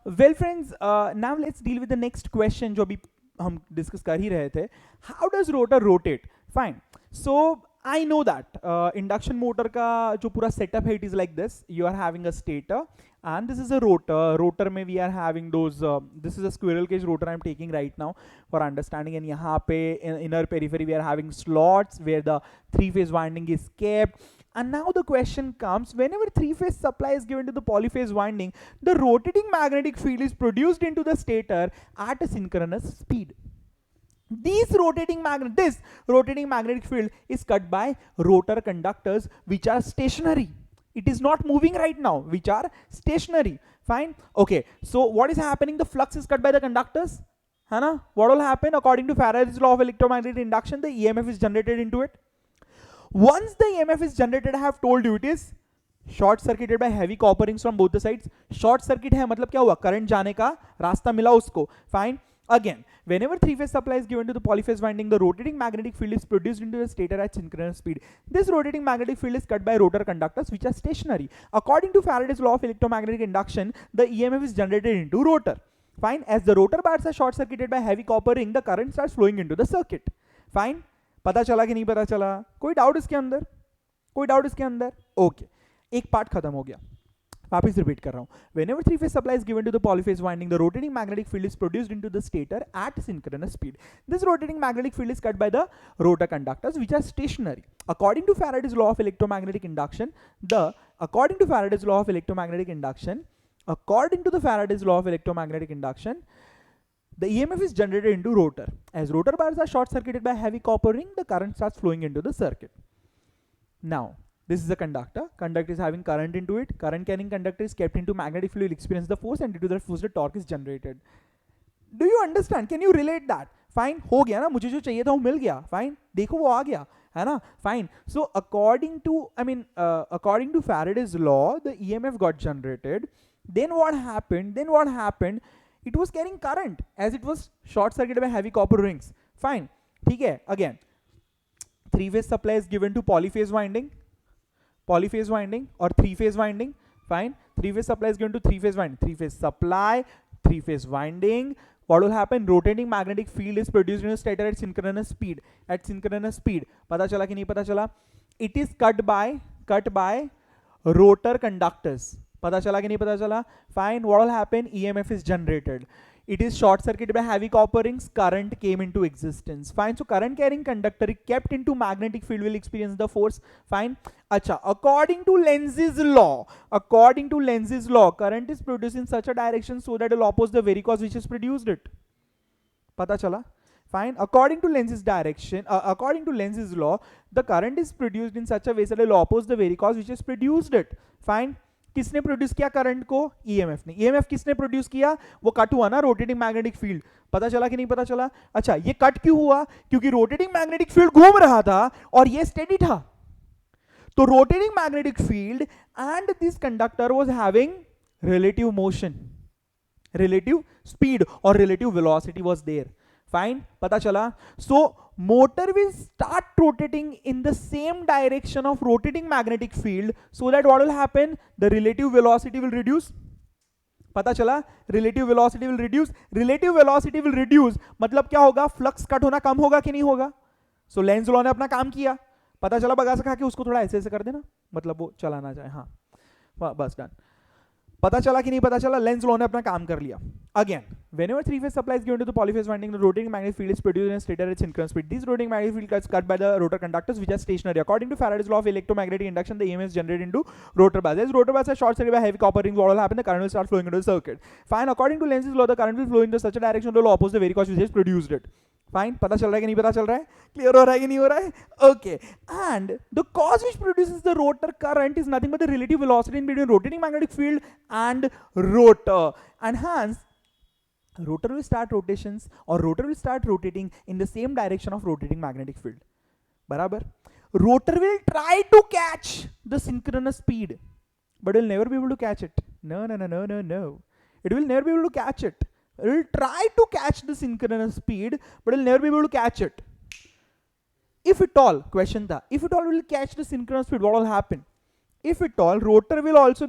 Well friends, now let's deal with the next question जो अभी हम डिस्कस कर ही रहे थे. How does rotor rotate? Fine. So I know that induction motor का जो पूरा सेटअप है, it is like this. You are having a stator and this is a rotor में we are having those this is a squirrel cage rotor I'm taking right now for understanding. And यहाँ पे inner periphery we are having slots where the three-phase winding is kept. And now the question comes, whenever three-phase supply is given to the polyphase winding, the rotating magnetic field is produced into the stator at a synchronous speed. This rotating magnetic field is cut by rotor conductors which are stationary. It is not moving right now, which are stationary. Fine. Okay, so what is happening? The flux is cut by the conductors, है ना? What will happen? According to Faraday's law of electromagnetic induction, the EMF is generated into it. Once the EMF is generated, I have told you it is short circuited by heavy copper rings from both the sides. Short circuit है मतलब क्या हुआ? Current जाने का रास्ता मिला उसको. Fine. Again, whenever three-phase supply is given to the polyphase winding, the rotating magnetic field is produced into the stator at synchronous speed. This rotating magnetic field is cut by rotor conductors which are stationary. According to Faraday's law of electromagnetic induction, the EMF is generated into rotor. Fine. As the rotor bars are short circuited by heavy copper ring, the current starts flowing into the circuit. Fine. पता चला कि नहीं पता चला? कोई doubt इसके अंदर? कोई डाउट इसके अंदर? ओके, एक पार्ट खत्म हो गया. वापस रिपीट कर रहा हूं. Whenever three-phase supply is given to the polyphase winding, the rotating magnetic field is produced into the stator at synchronous speed. This rotating magnetic field is cut by the rotor conductors which are stationary. According to Faraday's law of electromagnetic induction, according to Faraday's law of electromagnetic induction, the EMF is generated into rotor. As rotor bars are short circuited by heavy copper ring, the current starts flowing into the circuit. Now, this is a conductor. Conductor is having current into it. Current carrying conductor is kept into magnetic field, will experience the force, and due to that force the torque is generated. Do you understand? Can you relate that? Fine. हो गया ना? मुझे जो चाहिए था वो मिल गया. Fine. देखो वो आ गया, है ना? Fine. So according to Faraday's law, the EMF got generated. Then what happened? It was carrying current as it was short circuited by heavy copper rings. Fine. ठीक है. Again, three-phase supply is given to polyphase winding or three-phase winding. Fine. Three-phase supply is given to three-phase winding. Three-phase supply, three-phase winding. What will happen? Rotating magnetic field is produced in a stator at synchronous speed. पता चला कि नहीं पता चला? It is cut by rotor conductors. पता चला कि नहीं पता चला? Fine. What will happen? EMF is generated. It is short circuited by heavy copper rings. Current came into existence. Fine. So current carrying conductor kept into magnetic field will experience the force. Fine. Acha. According to Lenz's law, current is produced in such a direction so that it will oppose the very cause which has produced it. पता चला? Fine. According to Lenz's law, the current is produced in such a way that it will oppose the very cause which has produced it. Fine. किसने produce किया current को? EMF ने. EMF किसने produce किया? वो cut हुआ ना rotating magnetic field. पता चला कि नहीं पता चला? अच्छा, ये कट क्यों हुआ? क्योंकि रोटेटिंग मैग्नेटिक फील्ड घूम रहा था और ये स्टेडी था. तो rotating magnetic field and this conductor was having relative motion, relative speed और relative velocity was there. Fine. पता चला? सो motor will start rotating in the same direction of rotating magnetic field so that what will happen? The relative velocity will reduce. पता चला? Relative velocity will reduce मतलब क्या होगा? Flux cut होना कम होगा कि नहीं होगा? So Lenz law ने अपना काम किया. पता चला? बगा से खा के उसको थोड़ा ऐसे कर देना, मतलब वो चला ना जाए. हाँ, बस डन. पता चला कि नहीं पता चला? Lenz law ने अपना काम कर लिया. Again, whenever three-phase supply is given to the polyphase winding, the rotating magnetic field is produced in a stator at synchronous speed. These rotating magnetic field is cut by the rotor conductors which are stationary. According to Faraday's law of electromagnetic induction, the EMF is generated into rotor bars. As rotor bars are short circuited by heavy copper rings, what will happen? The current will start flowing into the circuit. Fine. According to Lenz's law, the current will flow into such a direction that will oppose the very cause which has produced it. Fine. पता चल रहा है कि नहीं पता चल रहा है? क्लियर हो रहा है कि नहीं हो रहा है? Okay. And the cause which produces the rotor current is nothing but the relative velocity in between rotating magnetic field and rotor. And hence rotor will start rotations or rotor will start rotating in the same direction of rotating magnetic field. बराबर. Rotor will try to catch the synchronous speed but will never be able to catch it. No. It will never be able to catch it. It will try to catch the synchronous speed but will never be able to catch it. If at all, question tha, if at all will catch the synchronous speed, what will happen? If at all, rotor will also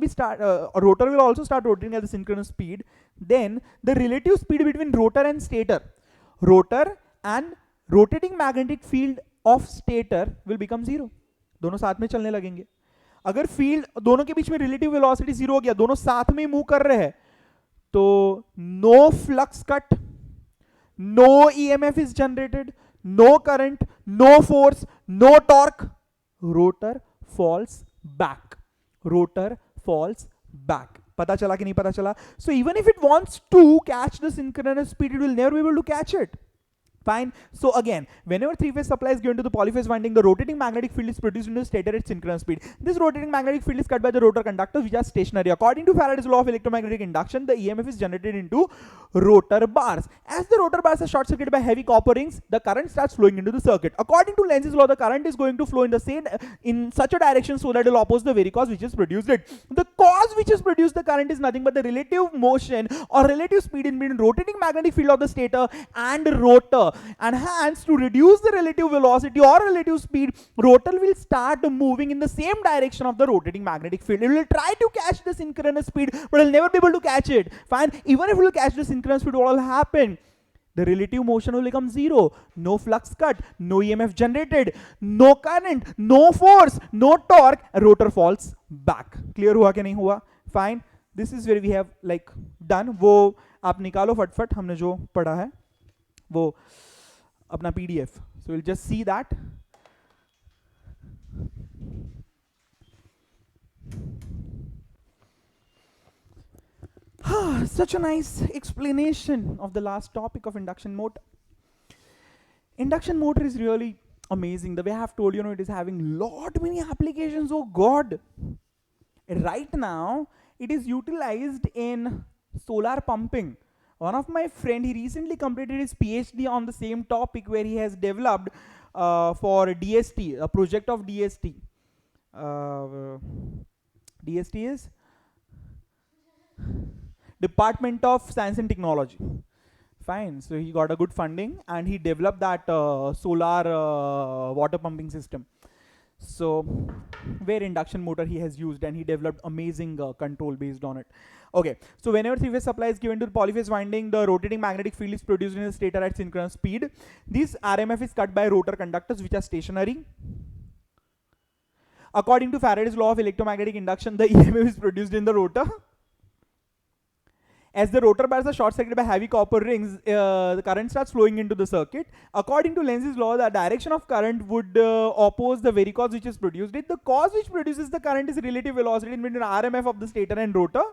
start rotating at the synchronous speed, then the relative speed between rotor and stator, rotor and rotating magnetic field of stator will become zero. दोनों साथ में चलने लगेंगे. अगर field दोनों के बीच में relative velocity zero हो गया, दोनों साथ में मूव कर रहे हैं, तो no flux cut, no EMF is generated, no current, no force, no torque, rotor falls back, rotor falls back. पता चला कि नहीं पता चला? So even if it wants to catch the synchronous speed, it will never be able to catch it. Fine. So again, whenever three-phase supply is given to the polyphase winding, the rotating magnetic field is produced in the stator at synchronous speed. This rotating magnetic field is cut by the rotor conductors, which are stationary. According to Faraday's law of electromagnetic induction, the EMF is generated into rotor bars. As the rotor bars are short-circuited by heavy copper rings, the current starts flowing into the circuit. According to Lenz's law, the current is going to flow in such a direction so that it will oppose the very cause which has produced it. The cause which has produced the current is nothing but the relative motion or relative speed in between rotating magnetic field of the stator and rotor. And hence, to reduce the relative velocity or relative speed, rotor will start moving in the same direction of the rotating magnetic field. It will try to catch the synchronous speed, but it will never be able to catch it. Fine. Even if it will catch the synchronous speed, what will happen? The relative motion will become zero. No flux cut, no EMF generated, no current, no force, no torque. Rotor falls back. Clear हुआ कि नहीं हुआ? Fine. This is where we have like done. वो आप निकालो फटफट, हमने जो पढ़ा है वो अपना PDF. So we'll just see that. Such a nice explanation of the last topic of induction motor. Induction motor is really amazing. The way I have told you, it is having many applications. Oh God! Right now, it is utilized in solar pumping. One of my friend, he recently completed his PhD on the same topic, where he has developed for DST, a project of DST. DST is Department of Science and Technology. Fine. So he got a good funding and he developed that solar water pumping system. So where induction motor he has used, and he developed amazing control based on it. Okay, so whenever three-phase supply is given to the polyphase winding, the rotating magnetic field is produced in the stator at synchronous speed. This RMF is cut by rotor conductors, which are stationary. According to Faraday's law of electromagnetic induction, the EMF is produced in the rotor. As the rotor bars are short-circuited by heavy copper rings, the current starts flowing into the circuit. According to Lenz's law, the direction of current would oppose the very cause which is produced it. The cause which produces the current is relative velocity in between RMF of the stator and rotor.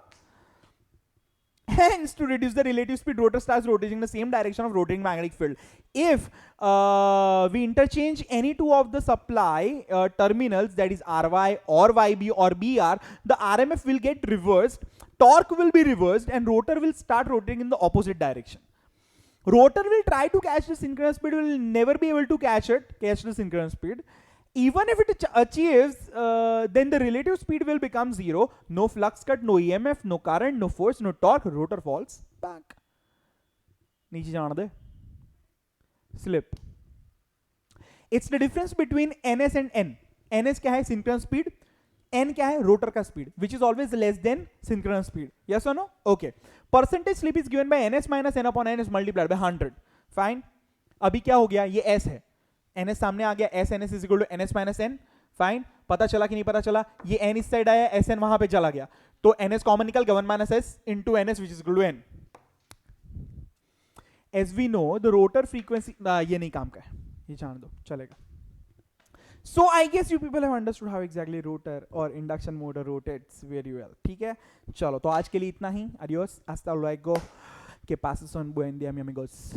Hence, to reduce the relative speed, rotor starts rotating in the same direction of rotating magnetic field. If we interchange any two of the supply terminals, that is RY or YB or BR, the RMF will get reversed, torque will be reversed, and rotor will start rotating in the opposite direction. Rotor will try to catch the synchronous speed, will never be able to catch the synchronous speed. Even if it achieves, then the relative speed will become zero. No flux cut, no EMF, no current, no force, no torque. Rotor falls back. नीचे जाना दे. Slip. It's the difference between NS and N. NS क्या है? Synchronous speed. N क्या है? Rotor का speed, which is always less than synchronous speed. Yes or no? Okay. Percentage slip is given by NS minus N upon N is multiplied by 100. Fine. अभी क्या हो गया? ये S है. NS सामने आ गया. SNS is equal to NS minus N. Fine. पता चला कि नहीं पता चला? ये N इस साइड आया, SN वहां पे चला गया. तो NS कॉमन निकल गया 1 minus S into NS, which is equal to N. As we know, the rotor frequency, ये नहीं काम का है, ये जान दो, चलेगा. So I guess you people have understood how exactly rotor or induction motor rotates very well. ठीक है, चलो तो आज के लिए इतना ही. Adios, hasta luego, que pases un buen día, mi amigos.